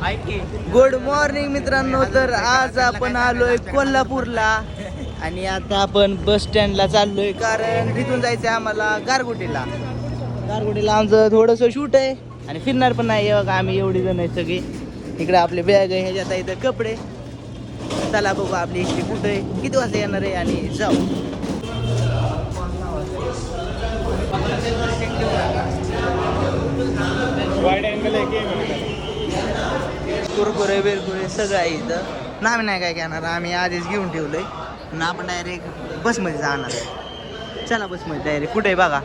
Good morning मित्रांनो. तर आज आपण आलोय कोल्हापूरला आणि आता आपण बस स्टँडला चाललोय, कारण तिथून जायचंय आम्हाला गारगोटीला. आमचं थोडंसं शूट आहे आणि फिरणार पण नाही. बघा आम्ही एवढी जण आहे सगळी. इकडे आपले बॅग आहे, ह्याच्यात आहे इथं कपडे. चला बघू आपली इष्टी कुठे आहे, किती वाजता येणार आहे आणि जाऊ. वाईड अँगल आहे की कुरकुरे बिरकुरे सगळं आहे इथं. ना आम्ही नाही काय घेणार, आम्ही आधीच घेऊन ठेवलंय ना. आपण डायरेक्ट बसमध्ये जाणार आहे. चला बसमध्ये डायरेक्ट कुठे आहे बघा.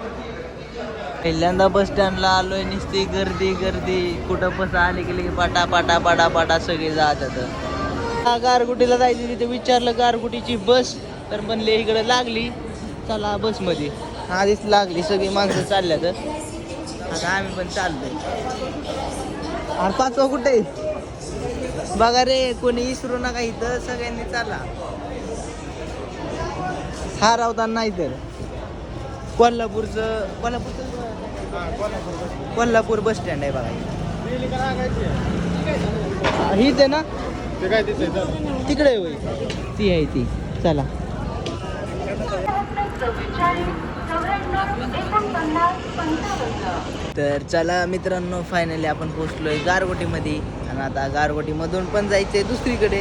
पहिल्यांदा बस स्टँडला आलोय, नुसती गर्दी गर्दी. कुठं बस आली की पाटा पाटा पाटा पाटा सगळे जातात. गारगुटीला जायचं तिथे विचारलं गारगुटीची बस, तर म्हणले इकडे लागली, चला बसमध्ये. आधीच लागली, सगळी माणसं चालल्यात. आता आम्ही पण चाललोय. अरे पाचवा कुठे बघा रे, कोणी इसरू नका इथं, सगळ्यांनी चाला. हा रावता नाही तर कोल्हापूर बस स्टँड आहे बघा. हीच आहे ना, ते काय दिसतंय तिकडे होय, ती आहे ती. चला. तर चला मित्रांनो, फायनली आपण पोहोचलोय गारगोटीमध्ये. आणि आता गारगोटीमधून पण जायचंय दुसरीकडे.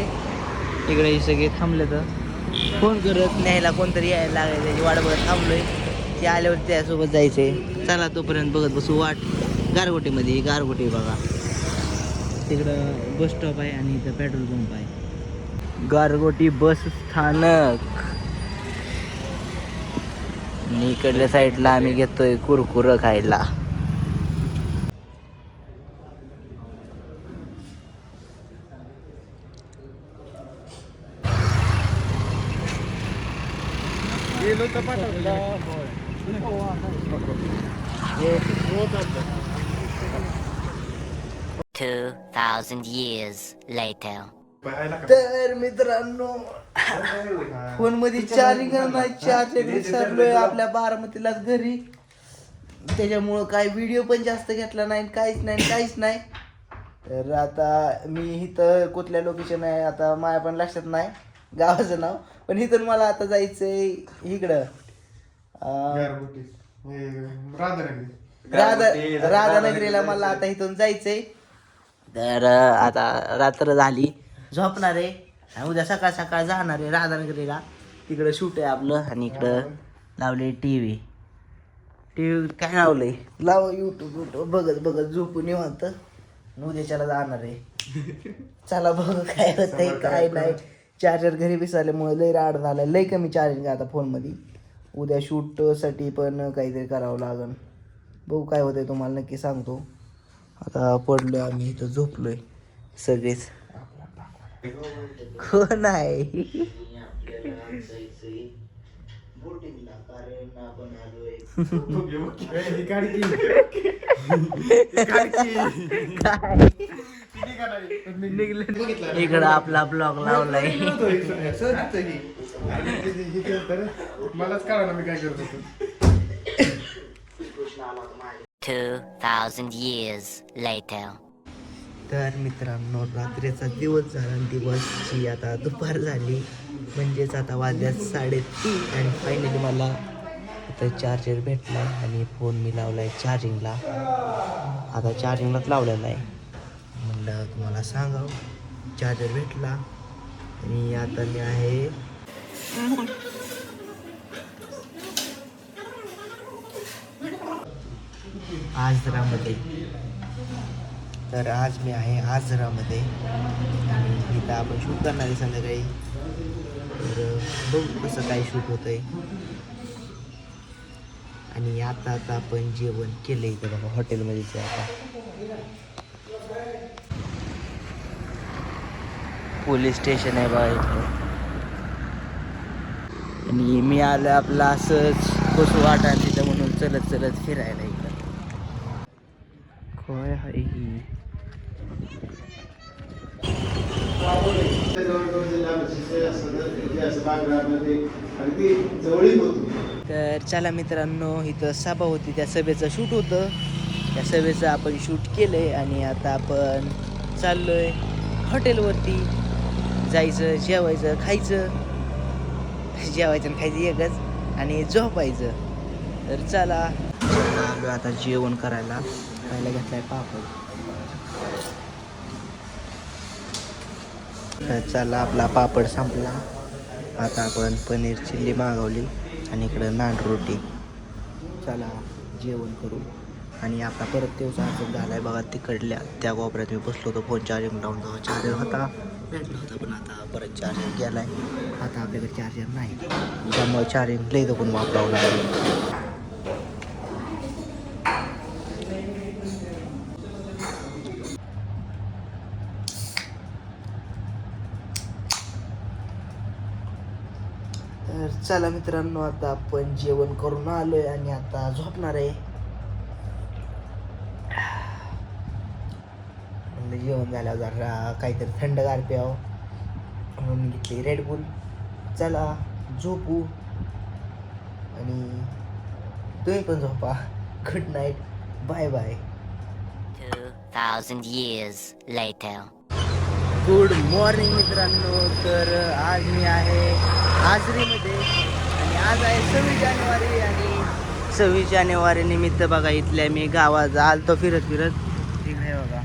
इकडे हे सगळे थांबले, तर फोन करत न्यायला कोणतरी यायला लागले, त्याची वाट बघत थांबलोय. ते आल्यावर त्यासोबत जायचंय. चला तोपर्यंत बघत बसू वाट. गारगोटीमध्ये गारगोटी बघा, तिकडं बस स्टॉप आहे आणि इथं पेट्रोल पंप आहे. गारगोटी बस स्थानक. आणि इकडल्या साईडला आम्ही घेतोय कुरकुरं खायला. गेलो तर पाठवलं 2,000 years later. तर मित्रांनो, फोन मध्ये चार्जिंग नाही, चार्जर विसरलोय आपल्या बारामतीलाच घरी. त्याच्यामुळं काय व्हिडिओ पण जास्त घेतला नाही, काहीच नाही. तर आता मी इथं कुठल्या लोकेशन आहे आता माझ्या पण लक्षात नाही गावाचं नाव, पण इथून मला आता जायचंय इकडं राधानगरीला. मला आता इथून जायचंय. तर आता रात्र झाली, झोपणार आहे आणि उद्या सकाळ सकाळ जाणार आहे राधानगरीला. तिकडं शूट आहे आपलं. आणि इकडं लावले टी व्ही काय लावलंय, लाव युट्यूब बघत बघत झोपून निवांत. उद्याच्याला जाणार आहे. चला बघ काय होतंय काय नाही. चार्जर घरी विसरल्यामुळे लय राड झालाय, लय कमी चार्जिंग आता फोनमध्ये. उद्या शूटसाठी पण काहीतरी करावं लागेल. बघू काय होतंय, तुम्हाला नक्की सांगतो. आता पडलोय आम्ही इथं, झोपलोय सगळेच. कोण आहे इकडं आपला ब्लॉग लावलाय. मलाच कळा ना मी काय करत होतो. 2,000 years later. तर मित्रांनो, रात्रीचा दिवस झाला आणि दिवसची आता दुपार झाली, म्हणजेच आता वाजल्यात 3:30. आणि फायनली मला इथं चार्जर भेटला आणि फोन मी लावलाय चार्जिंगला. आता चार्जिंगलाच लावलेला आहे, म्हणलं तुम्हाला सांगावं. चार्जर भेटला आणि आता मी आहे आजरामध्ये. तर आज मी आहे आजरामध्ये आणि इथं आपण शूट करणार आहे संध्याकाळी. तर बघू कसं काय शूट होतं आहे. आणि आता आपण जेवण केलं इथं बघा हॉटेलमध्येच आहे. आता पोलीस स्टेशन आहे बघा इथं. आणि मी आलो आपला असंच बसू वाटा तिथं म्हणून चलत चलत फिरायला इकडं. काय आहे ही तर चला मित्रांनो, इथं सभा होती, त्या सभेचं शूट होतं. त्या सभेचं आपण शूट केलंय आणि आता आपण चाललोय हॉटेलवरती जायचं, जेवायचं, खायचं. जेवायचं आणि खायचं एकच आणि झोपायचं. तर चला आलो आता जेवण करायला. खायला घेतलाय पापड. तर चला आपला पापड संपला. आता आपण पनीर चिल्ली मागवली आणि इकडं नान रोटी. चला जेवण करू. आणि आता परत दिवसा असं झालाय बघा तिकडल्या त्या कोपऱ्यात मी बसलो होतो फोन चार्जिंग लावून. तेव्हा चार्जर होता भेटला होता, पण आता परत चार्जर गेलाय. आता आपल्याकडे चार्जर नाही, त्यामुळे चार्जिंग लई पण वापरावं लागेल. तर चला मित्रांनो, आता आपण जेवण करून आलोय आणि आता झोपणार आहे. म्हणजे जेवण झाल्यावर जरा काहीतरी थंडगार प्यावं म्हणून घेतली रेडबुल. चला झोपू आणि तुम्ही पण झोपा. Good night, bye bye. 2,000 years later. Good morning मित्रांनो. तर आज मी आहे आजरीमध्ये आणि आज आहे 26 जानेवारी. आणि 26 जानेवारी निमित्त बघा इथल्या मी गावात आलतो फिरत इकडे बघा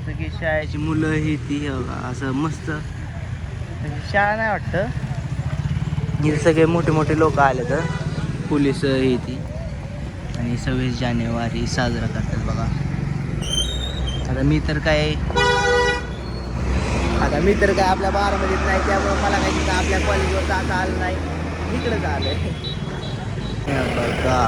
सगळी शाळेची मुलं ही ती बघा असं मस्त. शाळा नाही वाटतं, इथे सगळे मोठे मोठे लोक आले तर पोलीस ही ती आणि 26 जानेवारी साजरा करतात बघा. आता मी तर काय आपल्या बारामतीत नाही, त्यामुळे मला काही तिथं आपल्या कॉलेजवर जाता आलं नाही. इकडं झालंय बघा.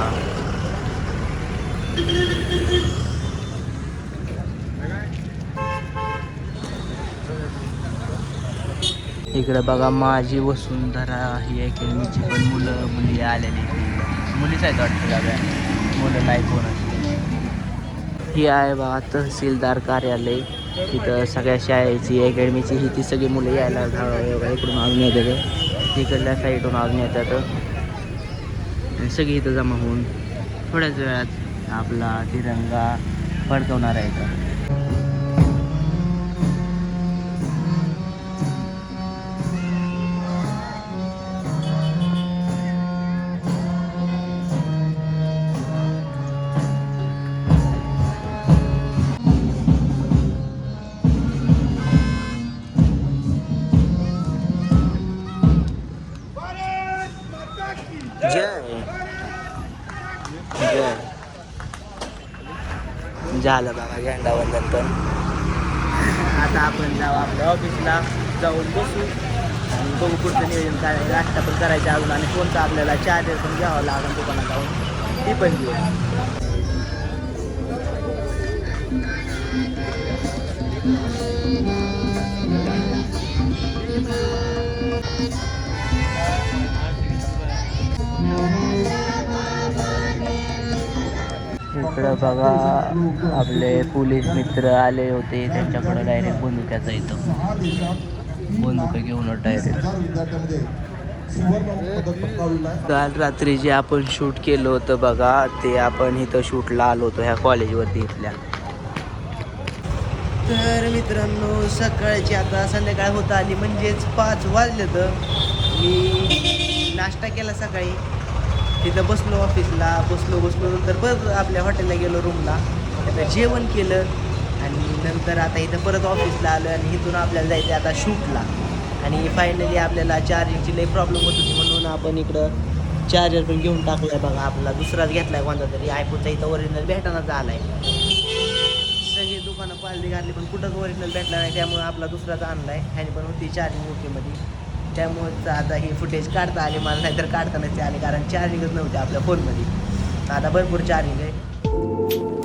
इकडं बघा माझी वसुंधरा ही अकॅडमीची पण मुलं मुली आलेली. मुलीच आहेत वाटतं सगळ्या, मुलं नाही कोण असते. ही आहे बघा तहसीलदार कार्यालय. तिथं सगळ्या शाळेची अकॅडमीची ही ती सगळी मुलं यायला इकडून अजून येतात, इकडल्या साईडून अजून येतात आणि सगळी इथं जमा होऊन थोड्याच वेळात आपला तिरंगा फडकवणार आहे इथं. झालं बाबा झेंडावंदन पण. आता आपण जाऊ आपल्या ऑफिसला जाऊन बसू आणि बघू पुढचं नियोजन करायचं. नाश्ता पण करायचं अजून आणि फोनचा आपल्याला चार्जर पण घ्यावं लागेल दुकानात जाऊन, ती पण घेऊ. इकडं बघा आपले पोलीस मित्र आले होते, त्यांच्याकडं डायरेक्ट बंदुक्याचा इथं बंदुका घेऊन डायरेक्ट. काल रात्री जे आपण शूट केलं होतं बघा, ते आपण इथं शूटला आलो होतो ह्या कॉलेजवरती इथल्या. तर मित्रांनो सकाळची आता संध्याकाळ होत आली, म्हणजेच 5 वाजले. तर मी नाश्ता केला सकाळी, तिथं बसलो ऑफिसला, बसलो नंतर परत आपल्या हॉटेलला गेलो रूमला, तिथं जेवण केलं आणि नंतर आता इथं परत ऑफिसला आलो आणि इथून आपल्याला जायचं आता शूटला. आणि फायनली आपल्याला चार्जिंगची लई प्रॉब्लेम होत होती म्हणून आपण इकडं चार्जर पण घेऊन टाकला आहे बघा. आपला दुसराच घेतला आहे कोणता तरी आयफोनचा, इथं ओरिजिनल भेटायला आला आहे. सगळी दुकानं पालडी घातली पण कुठंच ओरिजिनल भेटला नाही, त्यामुळे आपला दुसराच आणला आहे. ह्याने पण होती चार्जिंग ओकेमध्ये, त्यामुळं आता हे फुटेज काढता आले मला, नाहीतर काढता नसते आले कारण चार्जिंगच नव्हते आपल्या फोनमध्ये. आता भरपूर चार्जिंग आहे.